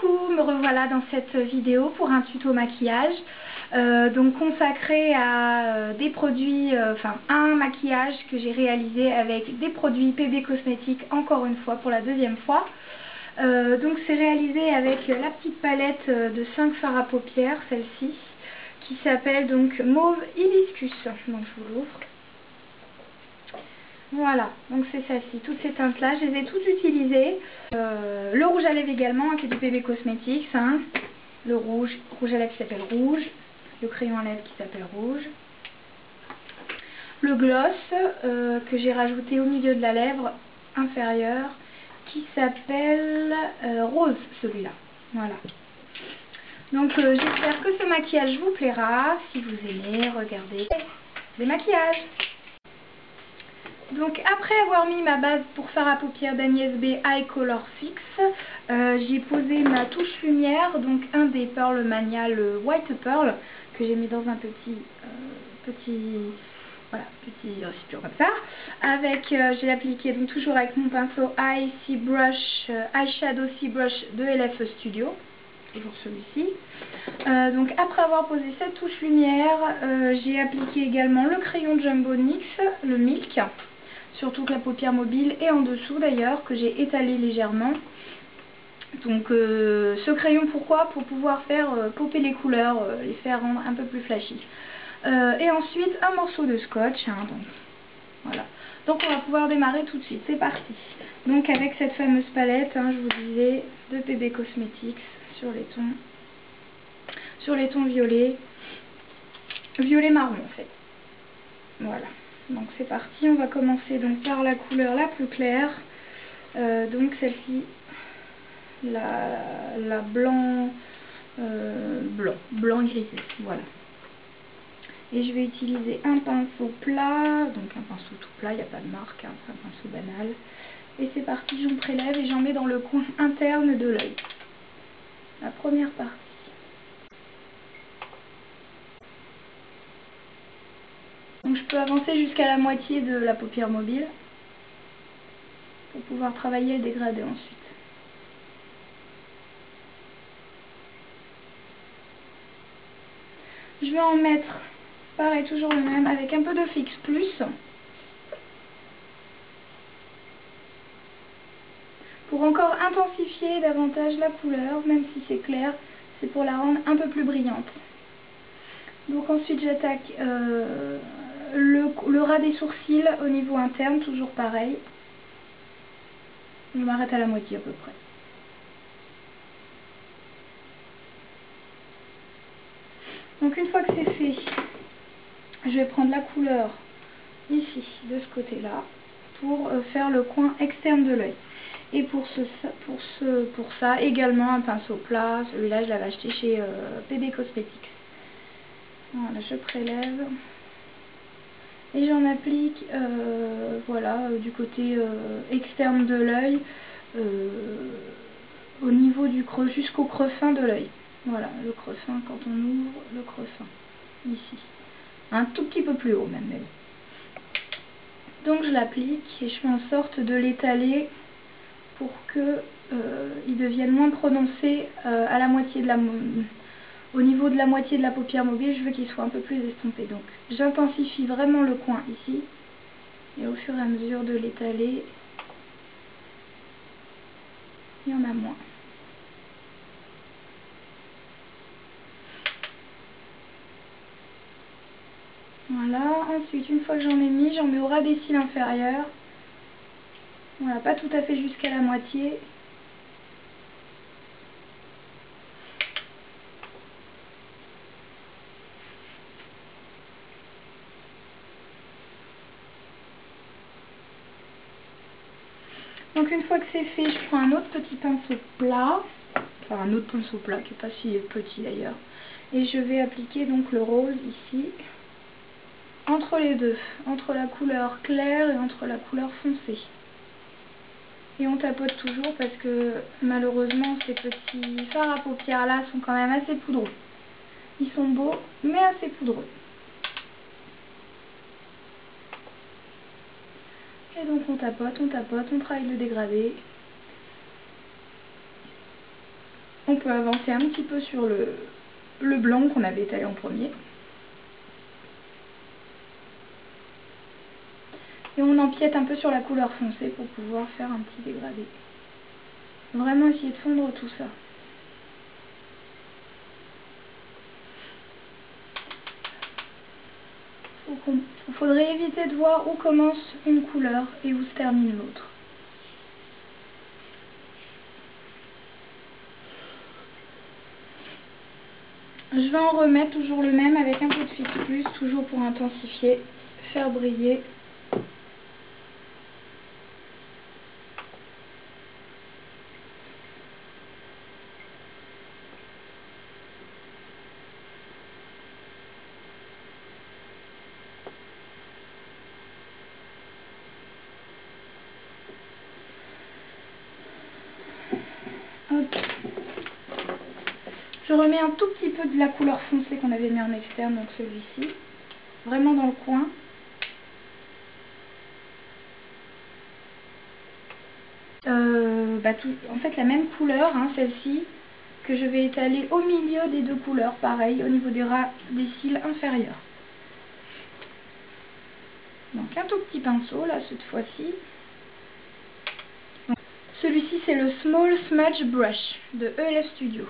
Coucou, me revoilà dans cette vidéo pour un tuto maquillage donc consacré à des produits, un maquillage que j'ai réalisé avec des produits PB Cosmétiques, encore une fois pour la deuxième fois. Donc c'est réalisé avec la petite palette de 5 fards à paupières, celle-ci, qui s'appelle donc Mauve Hibiscus. Donc je vous l'ouvre. Voilà, donc c'est celle-ci, toutes ces teintes-là, je les ai toutes utilisées. Le rouge à lèvres également, qui est du PB Cosmetics, hein. Le rouge à lèvres qui s'appelle rouge, le crayon à lèvres qui s'appelle rouge. Le gloss que j'ai rajouté au milieu de la lèvre inférieure, qui s'appelle rose, celui-là. Voilà. Donc j'espère que ce maquillage vous plaira. Si vous aimez, regardez des maquillages. Donc après avoir mis ma base pour fard à paupières d'Agnès B Eye Color Fix, j'ai posé ma touche lumière, donc un des Pearl Mania, le White Pearl, que j'ai mis dans un petit récipient comme ça. Avec, j'ai appliqué donc toujours avec mon pinceau Eyeshadow Sea Brush de LF Studio. Toujours celui-ci. Donc après avoir posé cette touche lumière, j'ai appliqué également le crayon Jumbo NYX, le Milk, sur toute la paupière mobile et en dessous d'ailleurs, que j'ai étalé légèrement. Donc ce crayon, pourquoi? Pour pouvoir faire popper les couleurs, les faire rendre un peu plus flashy. Et ensuite un morceau de scotch, hein, donc voilà. Donc on va pouvoir démarrer tout de suite, c'est parti. Donc avec cette fameuse palette, hein, je vous disais, de PB Cosmetics sur les tons violets marron en fait. Voilà, donc c'est parti. On va commencer donc par la couleur la plus claire, donc celle-ci, la blanc grisé, voilà. Et je vais utiliser un pinceau plat, donc un pinceau tout plat, il n'y a pas de marque, hein, c'est un pinceau banal. Et c'est parti, j'en prélève et j'en mets dans le coin interne de l'œil. La première partie. Donc je peux avancer jusqu'à la moitié de la paupière mobile pour pouvoir travailler le dégradé ensuite. Je vais en mettre, pareil, toujours le même, avec un peu de Fix Plus. Pour encore intensifier davantage la couleur, même si c'est clair, c'est pour la rendre un peu plus brillante. Donc ensuite j'attaque le ras des sourcils au niveau interne, toujours pareil. Je m'arrête à la moitié à peu près. Donc une fois que c'est fait, je vais prendre la couleur ici, de ce côté-là, pour faire le coin externe de l'œil. Et pour ça, également un pinceau plat. Celui-là, je l'avais acheté chez PB Cosmetics. Voilà, je prélève. Et j'en applique, voilà, du côté externe de l'œil, au niveau du creux, jusqu'au creux fin de l'œil. Voilà, le creux fin, quand on ouvre le creux fin, ici. Un tout petit peu plus haut même. Donc je l'applique et je fais en sorte de l'étaler pour que il devienne moins prononcé à la moitié de au niveau de la moitié de la paupière mobile. Je veux qu'il soit un peu plus estompé. Donc j'intensifie vraiment le coin ici et au fur et à mesure de l'étaler, il y en a moins. Voilà, ensuite une fois que j'en ai mis, j'en mets au ras des cils inférieurs. Voilà, pas tout à fait jusqu'à la moitié. Donc une fois que c'est fait, je prends un autre petit pinceau plat, enfin un autre pinceau plat qui n'est pas si petit d'ailleurs, et je vais appliquer donc le rose ici, entre les deux, entre la couleur claire et entre la couleur foncée. Et on tapote toujours parce que malheureusement ces petits fards à paupières là sont quand même assez poudreux. Ils sont beaux mais assez poudreux. Et donc on tapote, on travaille le dégradé. On peut avancer un petit peu sur le blanc qu'on avait étalé en premier. Et on empiète un peu sur la couleur foncée pour pouvoir faire un petit dégradé. Vraiment essayer de fondre tout ça. Il faudrait éviter de voir où commence une couleur et où se termine l'autre. Je vais en remettre toujours le même avec un peu de Fix Plus, toujours pour intensifier, faire briller. Ok. Je remets un tout petit peu de la couleur foncée qu'on avait mis en externe, donc celui-ci, vraiment dans le coin. En fait la même couleur, hein, celle-ci, que je vais étaler au milieu des deux couleurs, pareil, au niveau des cils inférieurs. Donc un tout petit pinceau, là, cette fois-ci. Celui-ci, c'est le Small Smudge Brush de ELF Studio.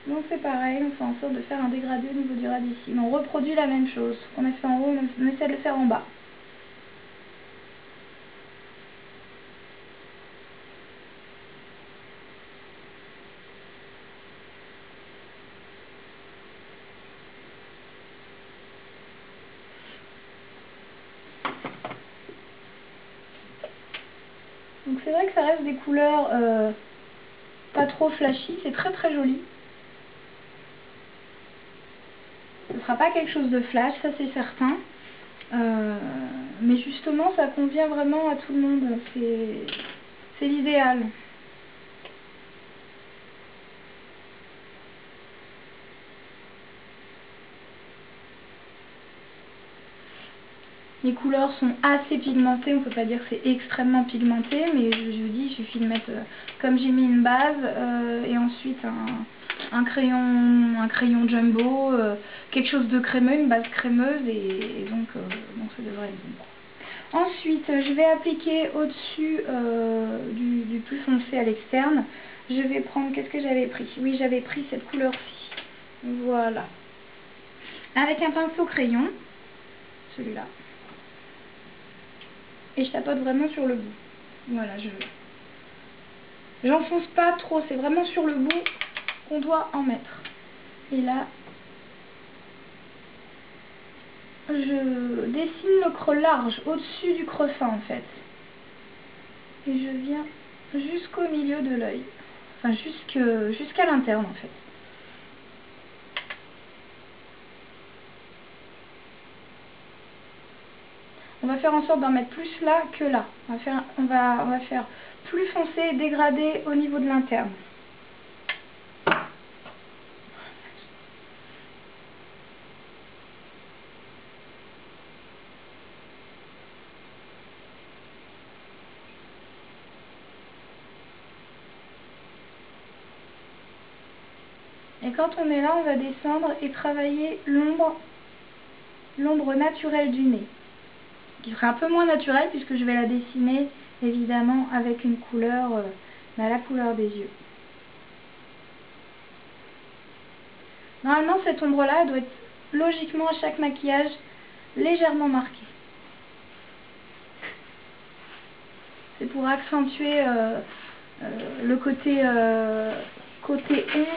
Donc c'est pareil, on fait en sorte de faire un dégradé au niveau du radicule. On reproduit la même chose. On a fait en haut, on essaie de le faire en bas. Donc c'est vrai que ça reste des couleurs pas trop flashy, c'est très très joli. Ce ne sera pas quelque chose de flash, ça c'est certain. Mais justement ça convient vraiment à tout le monde, c'est l'idéal. Les couleurs sont assez pigmentées, on ne peut pas dire que c'est extrêmement pigmenté, mais je vous dis, il suffit de mettre, comme j'ai mis une base, et ensuite un crayon jumbo, quelque chose de crémeux, une base crémeuse, et donc ça devrait être bon. Ensuite, je vais appliquer au-dessus du plus foncé à l'externe. Je vais prendre, qu'est-ce que j'avais pris? Oui, j'avais pris cette couleur-ci. Voilà. Avec un pinceau crayon, celui-là. Et je tapote vraiment sur le bout. Voilà, j'enfonce pas trop, c'est vraiment sur le bout qu'on doit en mettre. Et là, je dessine le creux large au-dessus du creux fin en fait. Et je viens jusqu'au milieu de l'œil. Enfin, jusqu'à l'interne en fait. On va faire en sorte d'en mettre plus là que là. On va faire plus foncé et dégradé au niveau de l'interne. Et quand on est là, on va descendre et travailler l'ombre naturelle du nez, qui sera un peu moins naturelle puisque je vais la dessiner évidemment avec une couleur, la couleur des yeux. Normalement cette ombre là doit être logiquement à chaque maquillage légèrement marquée. C'est pour accentuer le côté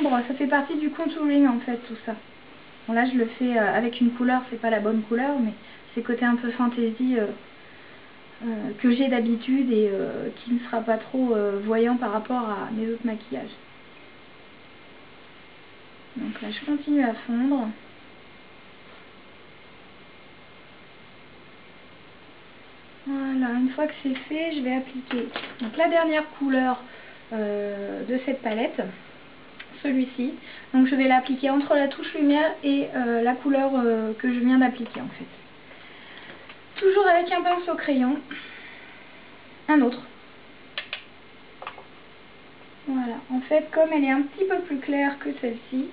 ombre, ça fait partie du contouring en fait tout ça. Bon là je le fais avec une couleur, c'est pas la bonne couleur, mais c'est côté un peu fantaisie que j'ai d'habitude et qui ne sera pas trop voyant par rapport à mes autres maquillages. Donc là je continue à fondre. Voilà, une fois que c'est fait, je vais appliquer donc la dernière couleur de cette palette, celui-ci. Donc je vais l'appliquer entre la touche lumière et la couleur que je viens d'appliquer en fait. Toujours avec un pinceau crayon, un autre. Voilà, en fait, comme elle est un petit peu plus claire que celle-ci,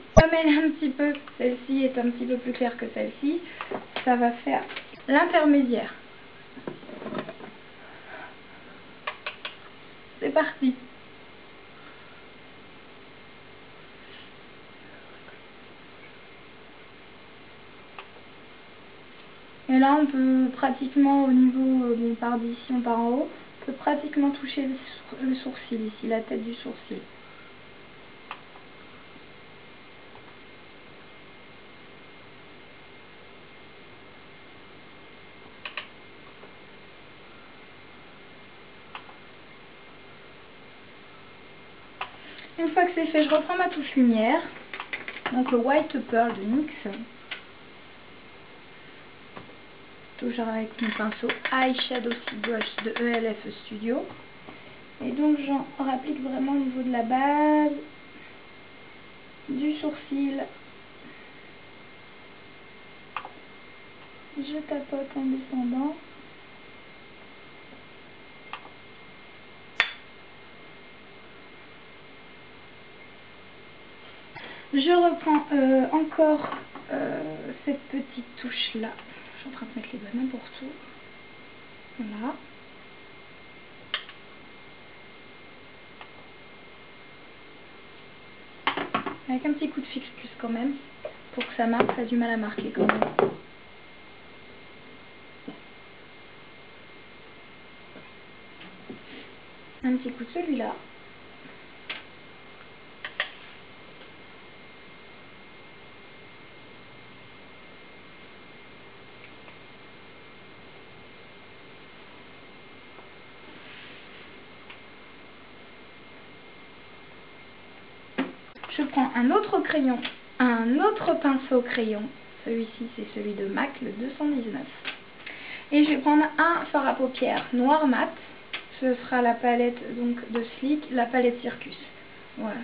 celle-ci est un petit peu plus claire que celle-ci, ça va faire l'intermédiaire. C'est parti. Et là, on peut pratiquement au niveau, bon, par d'ici, on part en haut, on peut pratiquement toucher le sourcil ici, la tête du sourcil. Une fois que c'est fait, je reprends ma touche lumière, donc le White Pearl de NYX. Toujours avec mon pinceau Eyeshadow Brush de ELF Studio. Et donc j'en rapplique vraiment au niveau de la base, du sourcil. Je tapote en descendant. Je reprends encore cette petite touche là. Je suis en train de mettre les doigts n'importe où. Voilà. Avec un petit coup de fixe plus quand même. Pour que ça marque, ça a du mal à marquer quand même. Un petit coup de celui-là. Je prends un autre crayon, un autre pinceau crayon. Celui-ci, c'est celui de MAC, le 219. Et je vais prendre un fard à paupières noir mat. Ce sera la palette donc de Sleek, la palette Circus. Voilà.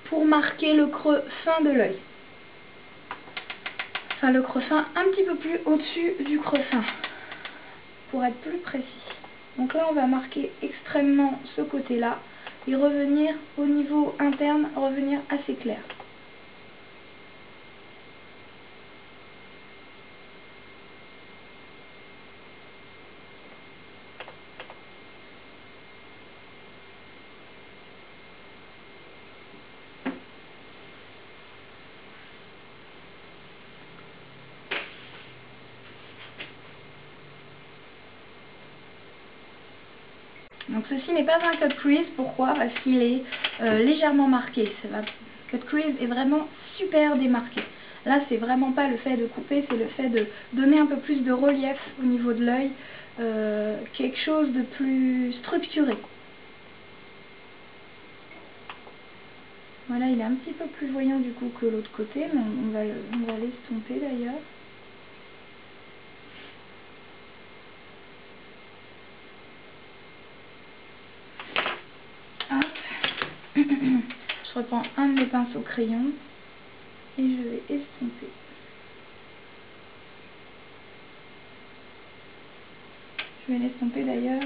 Pour marquer le creux fin de l'œil. Enfin, le creux fin un petit peu plus au-dessus du creux fin. Pour être plus précis. Donc là, on va marquer extrêmement ce côté-là. Et revenir au niveau interne, revenir assez clair. Donc ceci n'est pas un cut crease, pourquoi? Parce qu'il est légèrement marqué. Cut crease est vraiment super démarqué. Là, c'est vraiment pas le fait de couper, c'est le fait de donner un peu plus de relief au niveau de l'œil, quelque chose de plus structuré. Voilà, il est un petit peu plus voyant du coup que l'autre côté, mais on va l'estomper d'ailleurs. Je reprends un de mes pinceaux crayons et je vais estomper. Je vais l'estomper d'ailleurs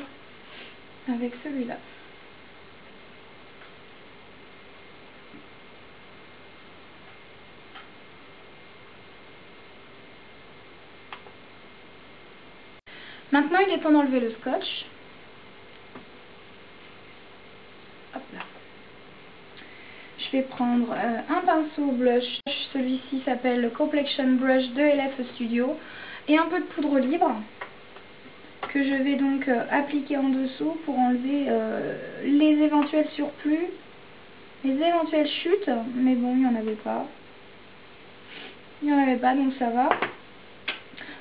avec celui-là. Maintenant, il est temps d'enlever le scotch. Hop là. Je vais prendre un pinceau blush. Celui-ci s'appelle le Complexion Brush de ELF Studio. Et un peu de poudre libre que je vais donc appliquer en dessous pour enlever les éventuels surplus, les éventuelles chutes. Mais bon, il n'y en avait pas. Il n'y en avait pas, donc ça va.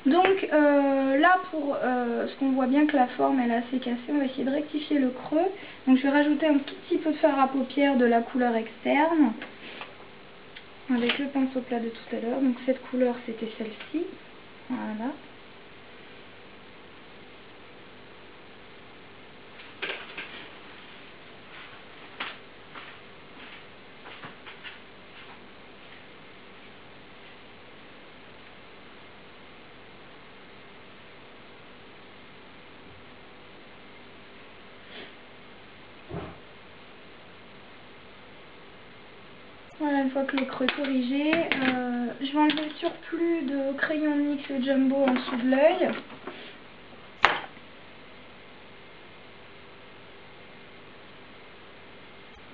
Donc là, pour ce qu'on voit bien que la forme elle est assez cassée, on va essayer de rectifier le creux. Donc je vais rajouter un tout petit peu de fard à paupières de la couleur externe avec le pinceau plat de tout à l'heure. Donc cette couleur c'était celle-ci. Voilà. fois que le creux est corrigé, je vais enlever le surplus de crayon NYX Jumbo en dessous de l'œil.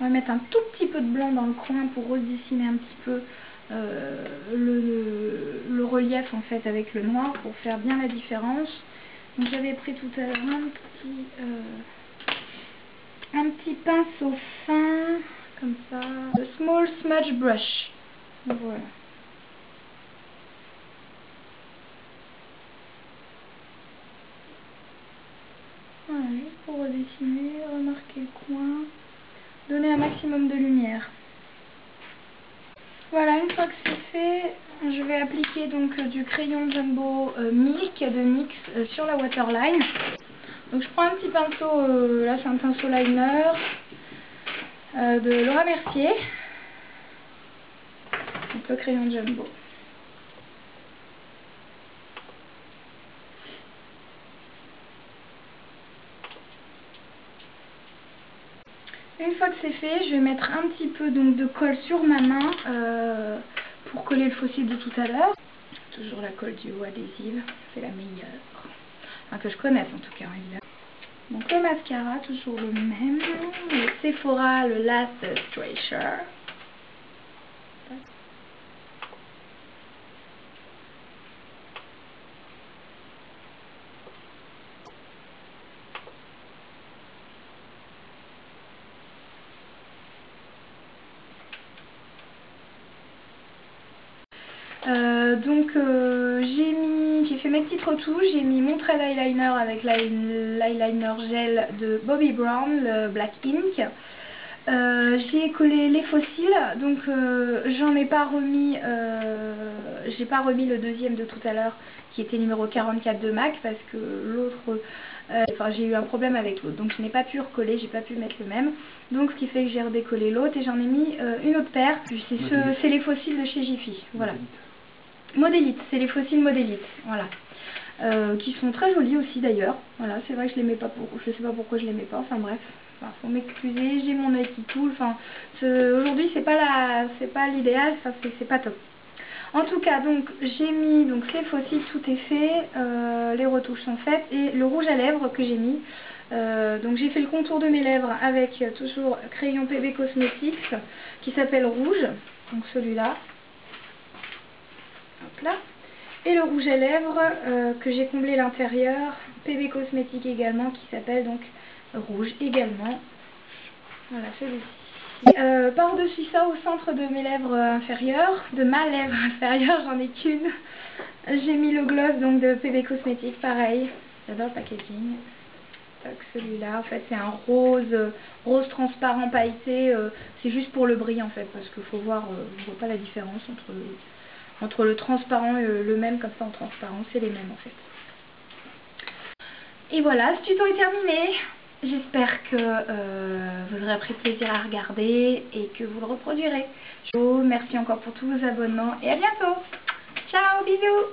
On va mettre un tout petit peu de blanc dans le coin pour redessiner un petit peu le relief en fait avec le noir pour faire bien la différence. Donc j'avais pris tout à l'heure un petit pinceau fin comme ça, le Small Smudge Brush. Voilà. Voilà, juste pour redessiner, remarquer le coin, donner un maximum de lumière. Voilà, une fois que c'est fait, je vais appliquer donc du crayon Jumbo Milk de NYX sur la waterline. Donc je prends un petit pinceau, là c'est un pinceau liner de Laura Mercier, donc le crayon Jumbo. Une fois que c'est fait, je vais mettre un petit peu donc, de colle sur ma main pour coller le fossile de tout à l'heure. Toujours la colle du haut adhésive, c'est la meilleure. Enfin, que je connaisse en tout cas, évidemment. Donc le mascara, toujours le même. Le Sephora, le Last Stretcher. J'ai fait mes petites retouches, j'ai mis mon trait d'eyeliner avec l'eyeliner gel de Bobbi Brown, le Black Ink. J'ai collé les fossiles, donc j'en ai pas remis, j'ai pas remis le deuxième de tout à l'heure qui était numéro 44 de MAC parce que l'autre, enfin j'ai eu un problème avec l'autre, donc je n'ai pas pu recoller, j'ai pas pu mettre le même, donc ce qui fait que j'ai redécollé l'autre et j'en ai mis une autre paire, c'est les fossiles de chez Jiffy, voilà. Modélite, c'est les fossiles Modélite, voilà. Qui sont très jolis aussi d'ailleurs. Voilà, c'est vrai que je les mets pas pour, je sais pas pourquoi je les mets pas. Enfin bref, enfin, faut m'excuser. J'ai mon œil qui coule. Enfin, aujourd'hui c'est pas l'idéal. Enfin, c'est pas top. En tout cas, donc j'ai mis donc les fossiles, tout est fait, les retouches sont faites et le rouge à lèvres que j'ai mis. Donc j'ai fait le contour de mes lèvres avec toujours crayon PB Cosmetics qui s'appelle rouge. Donc celui-là. Hop là. Et le rouge à lèvres que j'ai comblé l'intérieur, PB Cosmetics également, qui s'appelle donc rouge également. Voilà, celui-ci. Par-dessus ça, au centre de mes lèvres inférieures, de ma lèvre inférieure, j'en ai qu'une. J'ai mis le gloss donc de PB Cosmetics, pareil. J'adore le packaging. Celui-là, en fait, c'est un rose transparent pailleté. C'est juste pour le bris en fait, parce qu'il faut voir, je vois pas la différence entre le transparent et le même, comme ça en transparent, c'est les mêmes en fait. Et voilà, ce tuto est terminé. J'espère que vous aurez pris plaisir à regarder et que vous le reproduirez. Merci encore pour tous vos abonnements et à bientôt. Ciao, bisous.